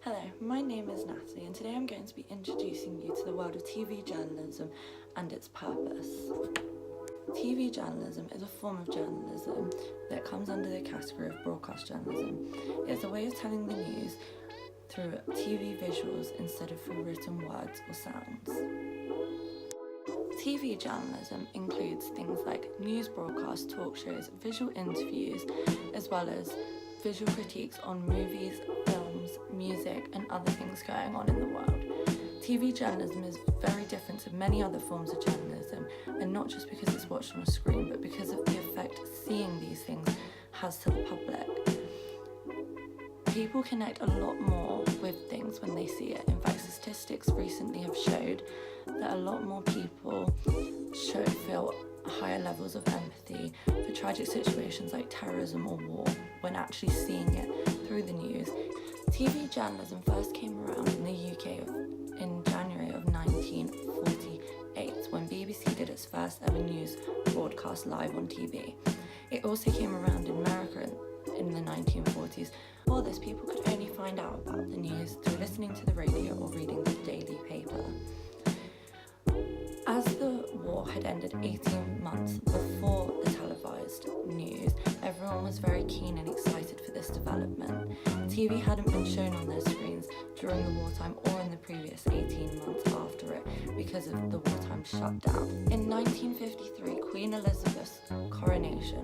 Hello, my name is Natalie and today I'm going to be introducing you to the world of TV journalism and its purpose. TV journalism is a form of journalism that comes under the category of broadcast journalism. It's a way of telling the news through TV visuals instead of through written words or sounds. TV journalism includes things like news broadcasts, talk shows, visual interviews, as well as visual critiques on movies, films, music, and other things going on in the world. TV journalism is very different to many other forms of journalism, and not just because it's watched on a screen, but because of the effect seeing these things has to the public. People connect a lot more with things when they see it. In fact, statistics recently have showed that a lot more people feel higher levels of empathy for tragic situations like terrorism or war when actually seeing it through the news. TV journalism first came around in the UK in January of 1948 when BBC did its first ever news broadcast live on TV. It also came around in America in the 1940s. Before this, people could only find out about the news through listening to the radio or reading the daily paper. As the war had ended 18 months before the televised news, everyone was very keen and excited for this development. TV hadn't been shown on their screens during the wartime or in the previous 18 months after it because of the wartime shutdown. In 1953, Queen Elizabeth's coronation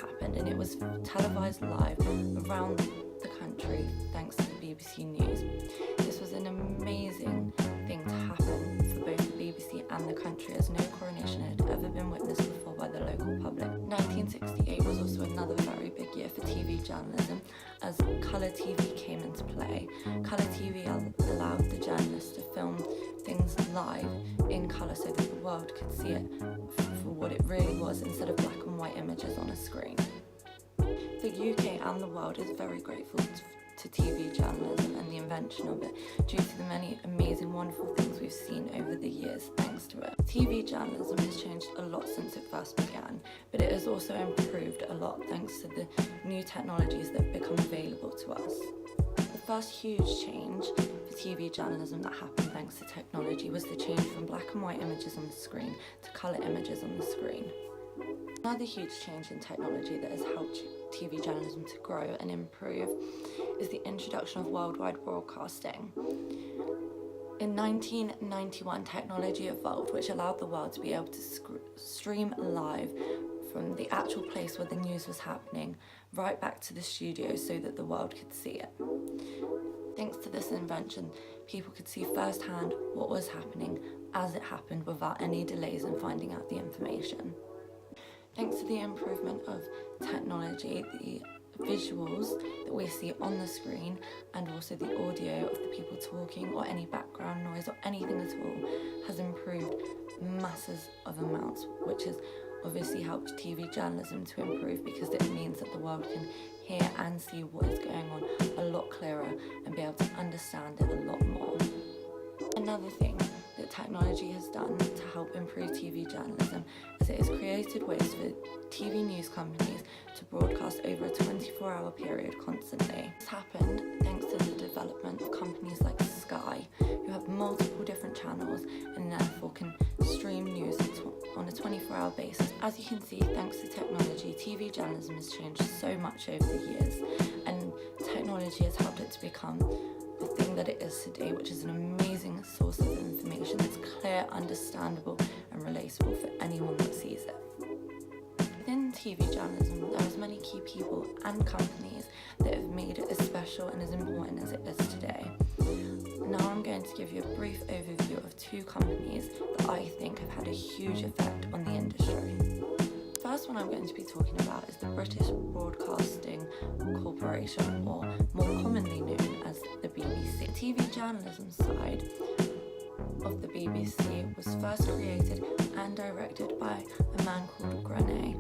happened and it was televised live around the country thanks to the BBC News. This was an amazing thing to happen for both the BBC and the country, as no coronation had ever been witnessed before by the local public. 1968 was also another very big year for TV journalism as colour TV came into play. Colour TV allowed the journalists to film things live in colour so that the world could see it for what it really was instead of black and white images on a screen. The UK and the world is very grateful to TV journalism and the invention of it due to the many amazing, wonderful things we've seen over the years thanks to it. TV journalism has changed a lot since it first began, but it has also improved a lot thanks to the new technologies that have become available to us. The first huge change for TV journalism that happened thanks to technology was the change from black and white images on the screen to colour images on the screen. Another huge change in technology that has helped TV journalism to grow and improve is the introduction of worldwide broadcasting. In 1991, technology evolved, which allowed the world to be able to stream live from the actual place where the news was happening right back to the studio so that the world could see it. Thanks to this invention, people could see firsthand what was happening as it happened without any delays in finding out the information. Thanks to the improvement of technology, the visuals that we see on the screen and also the audio of the people talking or any background noise or anything at all has improved masses of amounts, which has obviously helped TV journalism to improve because it means that the world can hear and see what is going on a lot clearer and be able to understand it a lot more. Another thing that technology has done to help improve TV journalism is it has created ways for TV news companies to broadcast over a 24-hour period constantly. This happened thanks to the development of companies like Sky, who have multiple different channels and therefore can stream news on a 24-hour basis. As you can see, thanks to technology, TV journalism has changed so much over the years, and technology has helped it to become the thing that it is today, which is an amazing source of information that's clear, understandable, and relatable for anyone that sees it. Within TV journalism, there are many key people and companies that have made it as special and as important as it is today. Now I'm going to give you a brief overview of two companies that I think have had a huge effect on the industry. The first one I'm going to be talking about is the British Broadcasting Corporation, or more commonly known as the BBC. The TV journalism side of the BBC was first created and directed by a man called Grenay,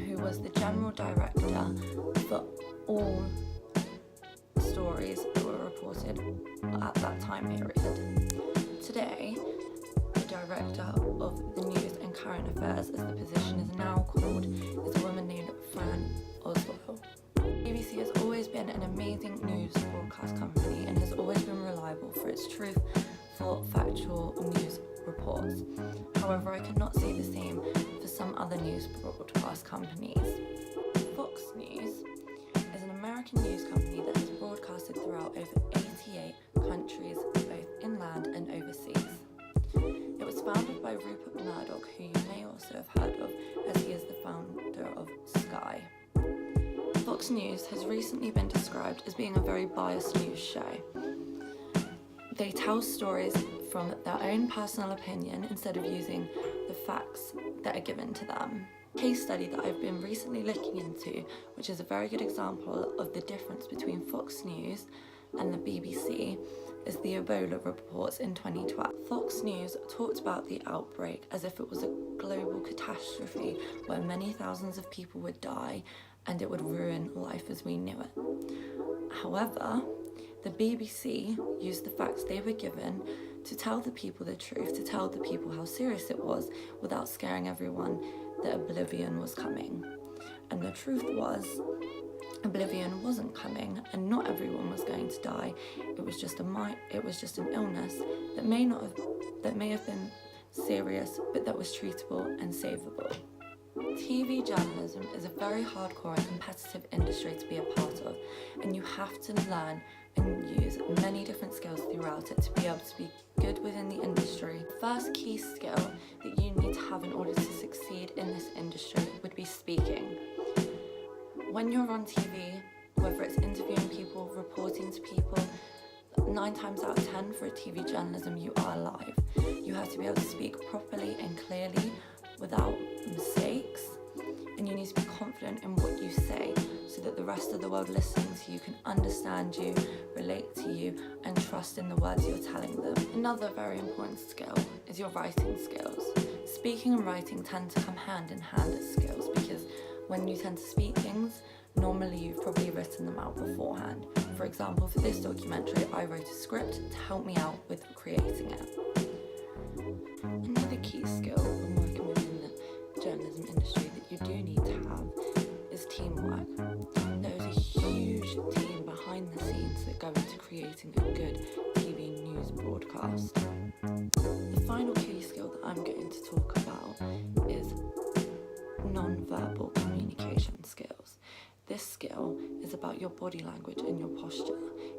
who was the general director for all stories that were reported at that time period. Today, the director of the news and current affairs, as the position is now called, is a woman named Fran Oswell. BBC has always been an amazing leading news broadcast company and has always been reliable for its truthful, factual news reports. However, I could not say the same for some other news broadcast companies. Fox News is an American news company that has broadcasted throughout over 88 countries, both inland and overseas. It was founded by Rupert Murdoch, who you may also have heard of, as he is the founder of Sky. Fox News has recently been described as being a very biased news show. They tell stories from their own personal opinion instead of using the facts that are given to them. A case study that I've been recently looking into, which is a very good example of the difference between Fox News and the BBC, is the Ebola reports in 2012. Fox News talked about the outbreak as if it was a global catastrophe where many thousands of people would die and it would ruin life as we knew it. However, the BBC used the facts they were given to tell the people the truth, to tell the people how serious it was without scaring everyone that oblivion was coming. And the truth was, oblivion wasn't coming and not everyone was going to die. It was just an illness that may have been serious, but that was treatable and savable. TV journalism is a very hardcore and competitive industry to be a part of, and you have to learn and use many different skills throughout it to be able to be good within the industry. The first key skill that you need to have in order to succeed in this industry would be speaking. When you're on TV, whether it's interviewing people, reporting to people, 9 times out of 10 for a TV journalism, you are live. You have to be able to speak properly and clearly without mistakes, and you need to be confident in what you say so that the rest of the world listening to you can understand you, relate to you, and trust in the words you're telling them. Another very important skill is your writing skills. Speaking and writing tend to come hand in hand as skills because when you tend to speak things, normally you've probably written them out beforehand. For example, for this documentary, I wrote a script to help me out with creating it. Another key skill when working within the journalism industry that you do need to have is teamwork. There is a huge team behind the scenes that go into creating a good TV news broadcast. The final key skill that I'm going to talk about is non-verbal communication skills. This skill is about your body language and your posture.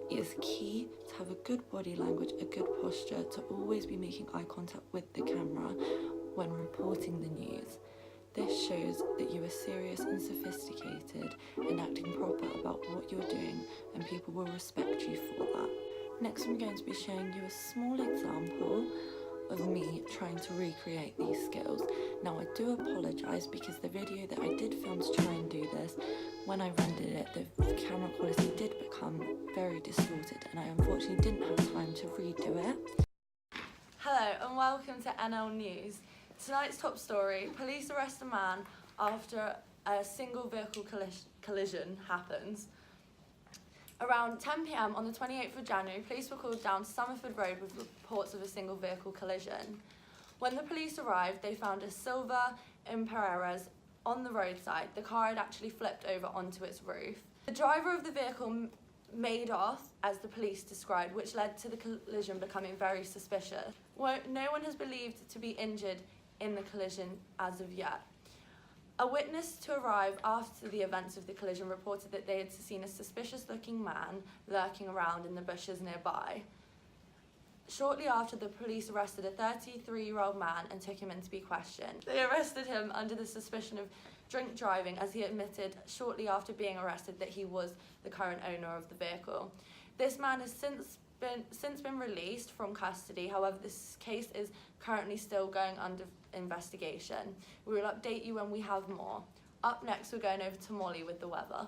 It is key to have a good body language, a good posture, to always be making eye contact with the camera when reporting the news. This shows that you are serious and sophisticated and acting proper about what you're doing, and people will respect you for that. Next, I'm going to be showing you a small example of me trying to recreate these skills. Now, I do apologise because the video that I did film to try and do this, when I rendered it, the camera quality did become very distorted and I unfortunately didn't have time to redo it. Hello and welcome to NL News. Tonight's top story: police arrest a man after a single vehicle collision happens. Around 10 p.m. on the 28th of January, police were called down to Summerford Road with reports of a single vehicle collision. When the police arrived, they found a silver Imperas on the roadside. The car had actually flipped over onto its roof. The driver of the vehicle made off, as the police described, which led to the collision becoming very suspicious. No one has believed to be injured in the collision as of yet. A witness to arrive after the events of the collision reported that they had seen a suspicious-looking man lurking around in the bushes nearby. Shortly after, the police arrested a 33-year-old man and took him in to be questioned. They arrested him under the suspicion of drink driving, as he admitted shortly after being arrested that he was the current owner of the vehicle. This man has since been released from custody. However, this case is currently still going under investigation. We will update you when we have more. Up next, we're going over to Molly with the weather.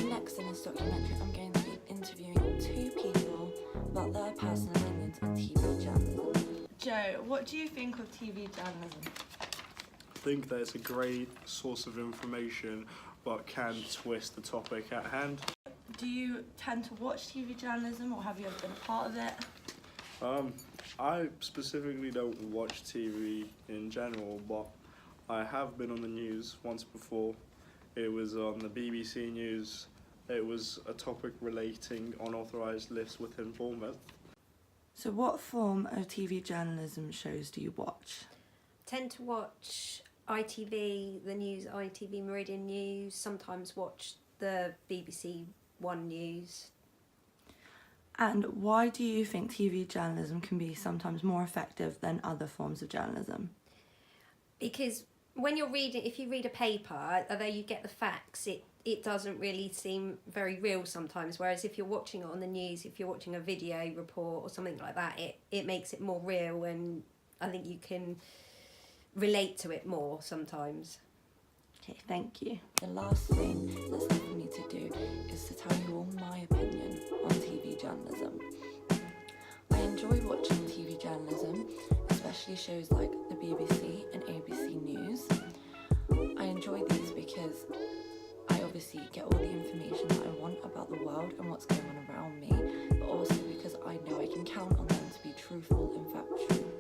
Next in this documentary, I'm going to be interviewing 2 people about their personal opinions on TV journalism. Joe, what do you think of TV journalism? I think that it's a great source of information, but can twist the topic at hand. Do you tend to watch TV journalism, or have you ever been a part of it? I specifically don't watch TV in general, but I have been on the news once before. It was on the BBC News. it was a topic relating unauthorised lifts within Bournemouth. So what form of TV journalism shows do you watch? Tend to watch ITV, the news, ITV Meridian News, sometimes watch the BBC One News. And why do you think TV journalism can be sometimes more effective than other forms of journalism? Because when you're reading, if you read a paper, although you get the facts, it doesn't really seem very real sometimes. Whereas if you're watching it on the news, if you're watching a video report or something like that, it makes it more real, and I think you can relate to it more sometimes. Okay, thank you. The last thing that's left for me to do is to tell you all my opinion on TV journalism. I enjoy watching TV journalism, especially shows like the BBC and ABC News. I enjoy these because I obviously get all the information that I want about the world and what's going on around me, but also because I know I can count on them to be truthful and factual.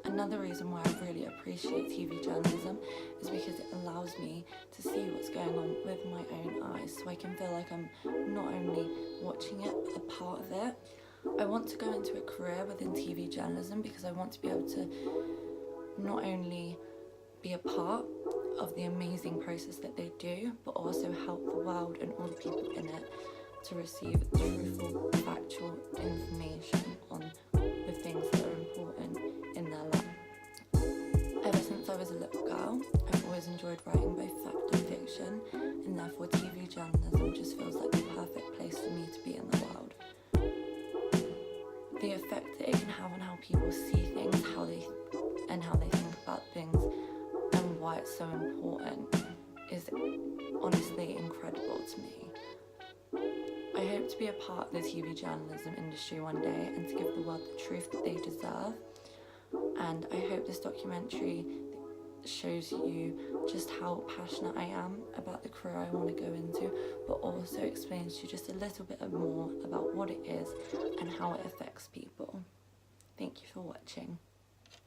Another reason why I really appreciate TV journalism is because it allows me to see what's going on with my own eyes, so I can feel like I'm not only watching it, but a part of it. I want to go into a career within TV journalism because I want to be able to not only be a part of the amazing process that they do, but also help the world and all the people in it to receive truthful, factual information on the things that are important in their life. Ever since I was a little girl, I've always enjoyed writing both fact and fiction, and therefore TV journalism just feels like the perfect place for me to be in the world. The effect that it can have on how people see things, how they think about things, and why it's so important is honestly incredible to me. I hope to be a part of the TV journalism industry one day and to give the world the truth that they deserve. And I hope this documentary shows you just how passionate I am about the career I want to go into, but also explains to you just a little bit more about what it is and how it affects people. Thank you for watching.